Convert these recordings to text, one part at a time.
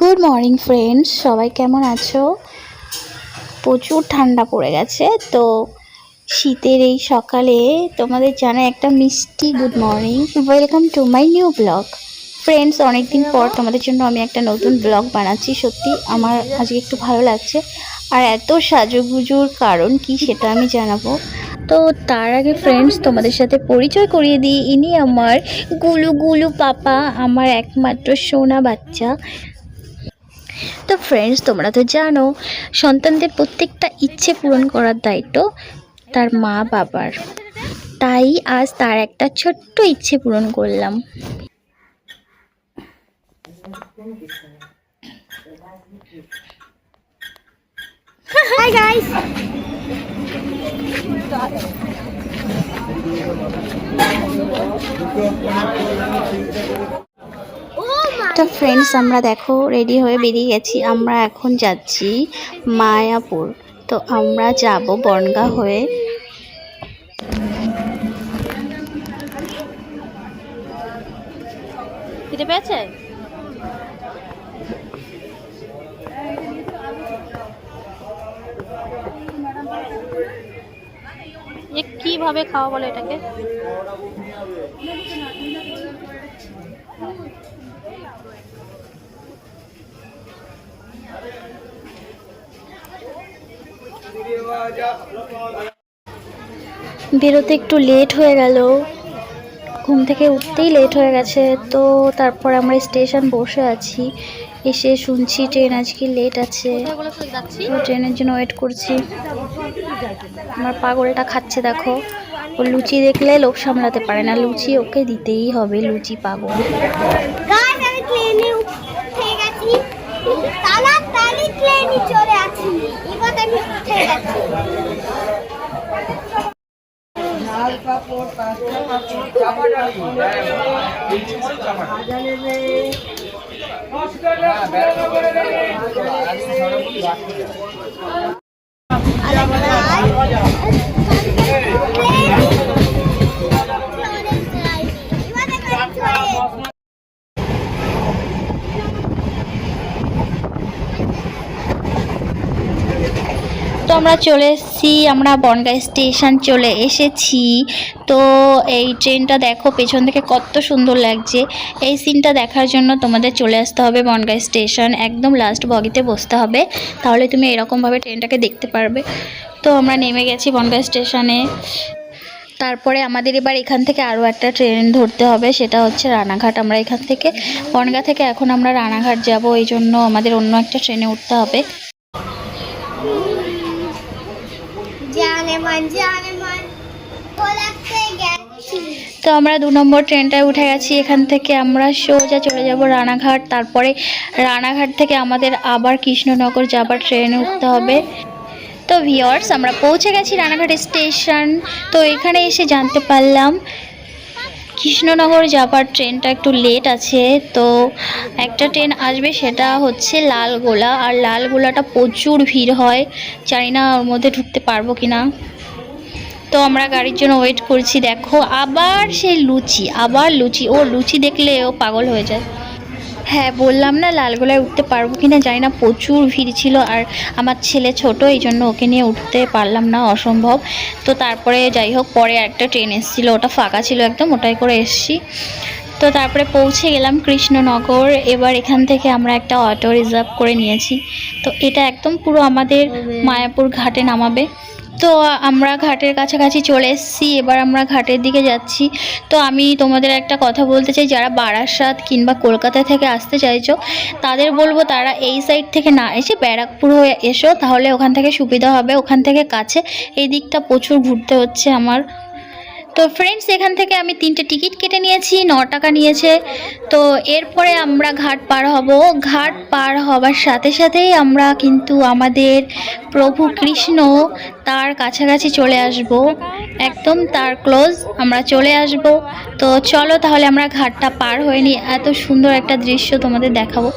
Good morning friends, সবাই কেমন আছো? প্রচুর ঠান্ডা পড়ে গেছে। তো শীতের এই সকালে তোমাদের জানাই একটা মিষ্টি good morning. Welcome to my new blog. Friends, অনেকদিন পর তোমাদের জন্য আমি একটা নতুন ব্লগ বানাচ্ছি। সত্যি আমার আজকে একটু ভালো লাগছে। আর এত সাজুগুজুর কারণ কি সেটা আমি জানাবো। তো তার আগে ফ্রেন্ডস, তোমাদের সাথে পরিচয় করিয়ে দিই। ইনি আমার গুলু গুলু পাপা, আমার একমাত্র সোনা বাচ্চা। তো ফ্রেন্ডস, তোমরা তো জানো সন্তানদের প্রত্যেকটা ইচ্ছে পূরণ করার দায়িত্ব তার মা বাবার। তাই আজ তার একটা ছোট্ট ইচ্ছে পূরণ করলাম। হাই গাইস, তো ফ্রেন্ডস, আমরা দেখো রেডি হয়ে বেরিয়ে গেছি। আমরা এখন যাচ্ছি মায়াপুর। তো আমরা যাব বনগাঁ হয়ে। খেতে পেয়েছে? কিভাবে খাওয়া বলে এটাকে? বেরোতে একটু লেট হয়ে গেল, ঘুম থেকে উঠতেই লেট হয়ে গেছে। তো তারপর আমরা স্টেশন বসে আছি, এসে শুনছি ট্রেন আজকে লেট আছে। তো ট্রেনের জন্য ওয়েট করছি। আমার পাগলটা খাচ্ছে দেখো, ও লুচি দেখলে লোভ সামলাতে পারে না, লুচি ওকে দিতেই হবে। লুচি পাগল। তো আমরা চলে এসেছি, আমরা বনগাঁ স্টেশন চলে এসেছি। তো এই ট্রেনটা দেখো পেছন থেকে কত সুন্দর লাগছে। এই সিনটা দেখার জন্য তোমাদের চলে আসতে হবে বনগাঁ স্টেশন, একদম লাস্ট বগিতে বসতে হবে, তাহলে তুমি এরকমভাবে ট্রেনটাকে দেখতে পারবে। তো আমরা নেমে গেছি বনগাঁ স্টেশনে। তারপরে আমাদের এবার এখান থেকে আরও একটা ট্রেন ধরতে হবে, সেটা হচ্ছে রানাঘাট। আমরা এখান থেকে বনগাঁ থেকে এখন আমরা রানাঘাট যাব, এই জন্য আমাদের অন্য একটা ট্রেনে উঠতে হবে। তো আমরা 2 নম্বর ট্রেনটায় উঠে গেছি। এখান থেকে আমরা সোজা চলে যাব রানাঘাট। তারপরে রানাঘাট থেকে আমাদের আবার কৃষ্ণনগর যাবার ট্রেনে উঠতে হবে। তো ভিউয়ার্স, আমরা পৌঁছে গেছি রানাঘাট স্টেশন। তো এখানে এসে জানতে পারলাম কৃষ্ণনগর যাবার ট্রেনটা একটু লেট আছে। তো একটা ট্রেন আসবে, সেটা হচ্ছে লালগোলা। আর লালগোলাটা প্রচুর ভিড় হয়, জানি না ওর মধ্যে ঢুকতে পারবো কিনা। তো আমরা গাড়ির জন্য ওয়েট করছি। দেখো আবার সেই লুচি, আবার লুচি। ও লুচি দেখলে ও পাগল হয়ে যায়। হ্যাঁ, বললাম না লালগোলায় উঠতে পারবো কিনা জানি না, প্রচুর ভিড় ছিল। আর আমার ছেলে ছোট, এই জন্য ওকে নিয়ে উঠতে পারলাম না, অসম্ভব। তো তারপরে যাই হোক, পরে একটা ট্রেন এসেছিলো, ওটা ফাঁকা ছিল একদম, ওটাই করে এসছি। তো তারপরে পৌঁছে গেলাম কৃষ্ণনগর। এবার এখান থেকে আমরা একটা অটো রিজার্ভ করে নিয়েছি। তো এটা একদম পুরো আমাদের মায়াপুর ঘাটে নামাবে। তো আমরা ঘাটের কাছাকাছি চলে এসেছি, এবার আমরা ঘাটের দিকে যাচ্ছি। তো আমি তোমাদের একটা কথা বলতে চাই, যারা বারাসাত কিংবা কলকাতা থেকে আসতে চাইছো তাদের বলবো তারা এই সাইড থেকে না এসে ব্যারাকপুর হয়ে এসো, তাহলে ওখান থেকে সুবিধা হবে, ওখান থেকে কাছে। এই দিকটা প্রচুর ঘুরতে হচ্ছে আমার। তো ফ্রেন্ডস, এখান থেকে আমি 3টে টিকিট কেটে নিয়েছি, 9 টাকা নিয়েছে। তো এরপরে আমরা ঘাট পার হব। ঘাট পার হবার সাথে সাথেই আমরা কিন্তু আমাদের প্রভু কৃষ্ণ তার কাছাকাছি চলে আসব, একদম তার ক্লোজ আমরা চলে আসব। তো চলো তাহলে আমরা ঘাটটা পার হয়ে নিই, এত সুন্দর একটা দৃশ্য তোমাদের দেখাবো।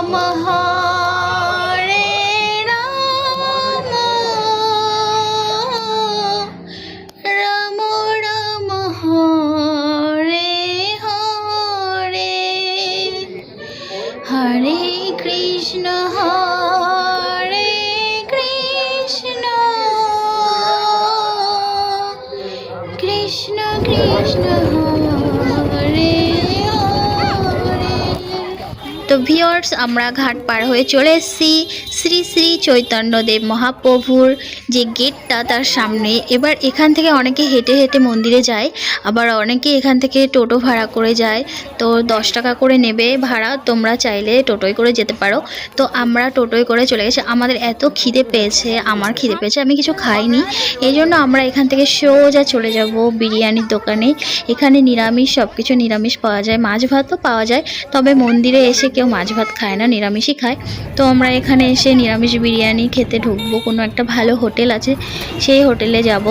রাম হরে রাম রাম রাম হরে হরে হরে কৃষ্ণ হরে কৃষ্ণ কৃষ্ণ কৃষ্ণ হরে হরে। তো ভিউয়ার্স, আমরা ঘাট পার হয়ে চলে এসেছি শ্রী শ্রী চৈতন্যদেব মহাপ্রভুর যে গেটটা তার সামনে। এবার এখান থেকে অনেকে হেঁটে হেঁটে মন্দিরে যায়, আবার অনেকে এখান থেকে টোটো ভাড়া করে যায়। তো 10 টাকা করে নেবে ভাড়া, তোমরা চাইলে টোটোয় করে যেতে পারো। তো আমরা টোটোয় করে চলে গেছি। আমাদের এত খিদে পেয়েছে, আমার খিদে পেয়েছে, আমি কিছু খাইনি, এই জন্য আমরা এখান থেকে সোজা চলে যাব বিরিয়ানির দোকানে। এখানে নিরামিষ, সব কিছু নিরামিষ পাওয়া যায়, মাছ ভাতও পাওয়া যায়, তবে মন্দিরে এসে কেউ মাছ ভাত খায় না, নিরামিষই খায়। তো আমরা এখানে এসে নিরামিষ বিরিয়ানি খেতে ঢুকবো। কোনো একটা ভালো হোটেল আছে, সেই হোটেলে যাব।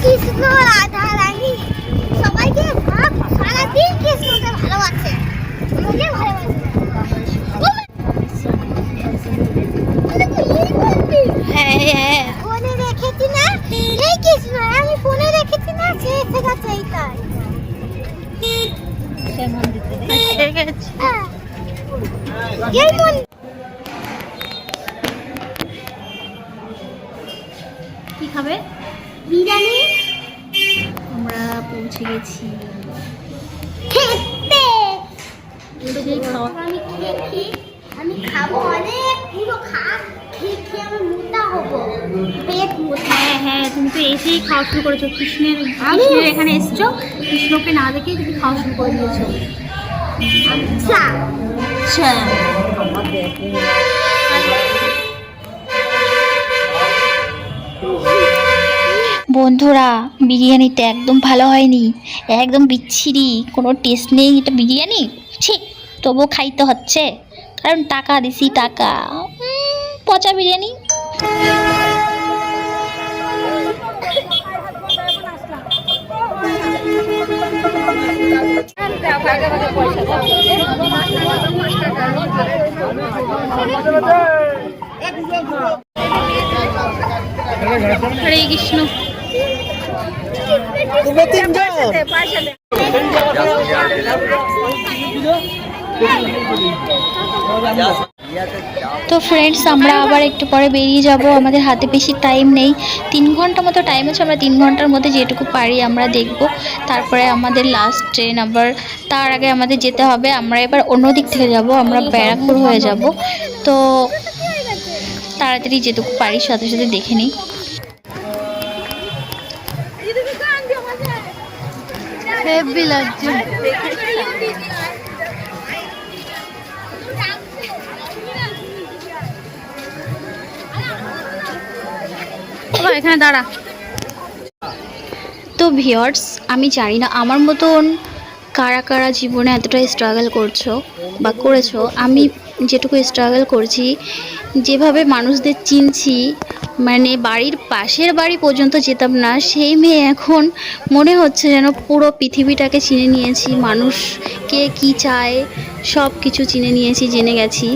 কৃষ্ণ রাধা রানী সবাইকে সারাদিন কৃষ্ণকে ভালোবাসে, আমাকে ভালোবাসে। হ্যাঁ হ্যাঁ, ফোনে দেখেছি না এই কৃষ্ণ, আমি ফোনে দেখেছি না, সে এসে গেছে এইটাই। ঠিক আছে। হ্যাঁ, এই মন্দির কি খাবে? বিরিয়ানি আমরা পৌঁছে গেছি। খেতে সেই খাওয়া আমি খেয়ে আমি খাবো অনেক, পুরো খেয়ে খেয়ে আমি মোটা হবো, পেট মোটা। হ্যাঁ হ্যাঁ, তুমি তো এসেই খাওয়া শুরু করেছো। কৃষ্ণের এখানে এসছো, কৃষ্ণকে না দেখেই তুমি খাওয়া শুরু করে দিয়েছো। আচ্ছা আচ্ছা, বন্ধুরা, বিরিয়ানিটা একদম ভালো হয়নি, একদম বিচ্ছিরি, কোনো টেস্ট নেই। এটা বিরিয়ানি ছি, তবুও খাইতে হচ্ছে, কারণ টাকা দিছি, টাকা। পচা বিরিয়ানি। হরে কৃষ্ণ। তো ফ্রেন্ডস, আমরা আবার একটু পরে বেরিয়ে যাব। আমাদের হাতে বেশি টাইম নেই, 3 ঘন্টা মতো টাইম আছে। আমরা 3 ঘন্টার মধ্যে যেটুকু পারি আমরা দেখব, তারপরে আমাদের লাস্ট ট্রেন। আবার তার আগে আমাদের যেতে হবে, আমরা এবার অন্য দিক থেকে যাব, আমরা ব্যারাকপুর হয়ে যাব। তো তাড়াতাড়ি যেটুকু পারি সাথে সাথে দেখে নিই। হেভি লাগছে। এখানে দাঁড়া। তো ভিউয়ার্স, আমি জানি না আমার মতন কারা কারা জীবনে এতটা স্ট্রাগল করছো বা করেছো। আমি যেটুকু স্ট্রাগল করছি, যেভাবে মানুষদের চিনছি, মানে বাড়ির পাশের বাড়ি পর্যন্ত যেতাম না, সেই মেয়ে এখন মনে হচ্ছে যেন পুরো পৃথিবীটাকে চিনে নিয়েছি। মানুষ কে কী চায় সব কিছু চিনে নিয়েছি, জেনে গেছি।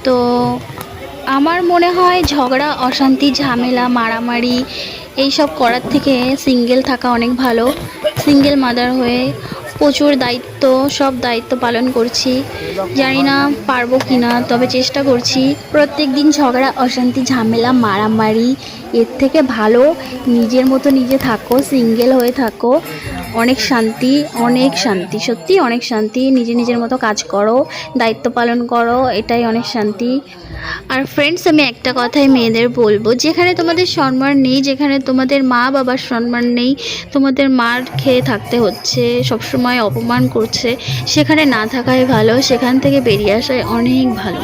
তো আমার মনে হয় ঝগড়া, অশান্তি, ঝামেলা, মারামারি এইসব করার থেকে সিঙ্গেল থাকা অনেক ভালো। সিঙ্গেল মাদার হয়ে প্রচুর দায়িত্ব, সব দায়িত্ব পালন করছি। জানি না পারবো কি না, তবে চেষ্টা করছি। প্রত্যেক দিন ঝগড়া, অশান্তি, ঝামেলা, মারামারি, এর থেকে ভালো নিজের মতো নিজে থাকো, সিঙ্গেল হয়ে থাকো। অনেক শান্তি, অনেক শান্তি, সত্যি অনেক শান্তি। নিজের মতো কাজ করো, দায়িত্ব পালন করো, এটাই অনেক শান্তি। আর ফ্রেন্ডস, আমি একটা কথাই মেয়েদের বলবো, যেখানে তোমাদের সম্মান নেই, যেখানে তোমাদের মা বাবার সম্মান নেই, তোমাদের মার খেয়ে থাকতে হচ্ছে, সবসময় অপমান করছে, সেখানে না থাকাই ভালো, সেখান থেকে বেরিয়ে আসাই অনেক ভালো।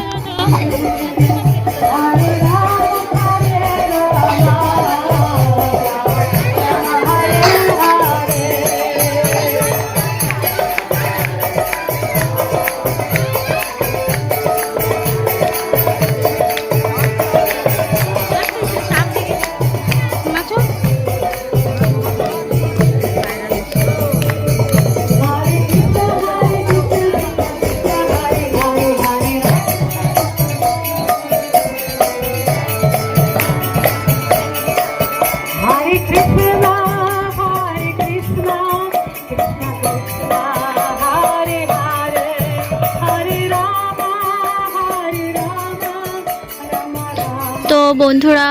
বন্ধুরা,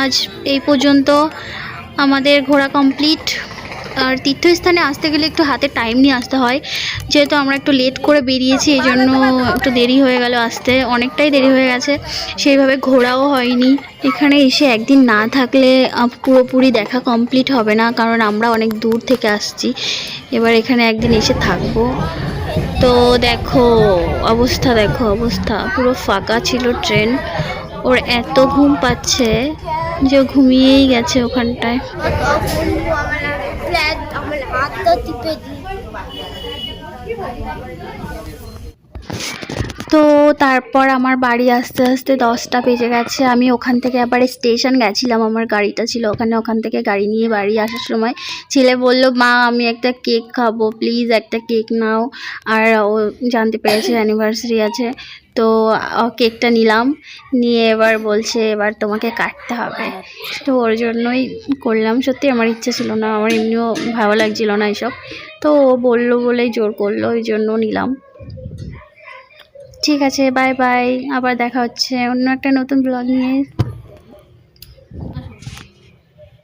আজ এই পর্যন্ত আমাদের ঘোরা কমপ্লিট। আর তীর্থস্থানে আসতে গেলে একটু হাতে টাইম নিয়ে আসতে হয়, যেহেতু আমরা একটু লেট করে বেরিয়েছি এই জন্য একটু দেরি হয়ে গেল আসতে, অনেকটাই দেরি হয়ে গেছে, সেইভাবে ঘোরাও হয়নি। এখানে এসে একদিন না থাকলে পুরোপুরি দেখা কমপ্লিট হবে না, কারণ আমরা অনেক দূর থেকে আসছি। এবার এখানে একদিন এসে থাকবো। তো দেখো অবস্থা, দেখো অবস্থা, পুরো ফাঁকা ছিল ট্রেন। ওর এত ঘুম পাচ্ছে যে ঘুমিয়েই গেছে ওখানটায়। আমার হাতটা টিপে দিই। তো তারপর আমার বাড়ি আসতে আসতে 10টা বেজে গেছে। আমি ওখান থেকে আবার স্টেশন গেছিলাম, আমার গাড়িটা ছিল ওখানে। ওখান থেকে গাড়ি নিয়ে বাড়ি আসার সময় ছেলে বলল, মা আমি একটা কেক খাবো, প্লিজ একটা কেক নাও। আর ও জানতে পেরেছে অ্যানিভার্সারি আছে, তো কেকটা নিলাম। নিয়ে এবার বলছে এবার তোমাকে কাটতে হবে, তো ওর জন্যই করলাম। সত্যি আমার ইচ্ছে ছিল না, আমার এমনিও ভালো লাগছিল না এসব, তো ও বললো বলেই জোর করলো, ওই জন্য নিলাম। ঠিক আছে, বাই বাই, আবার দেখা হচ্ছে অন্য একটা নতুন ব্লগ নিয়ে।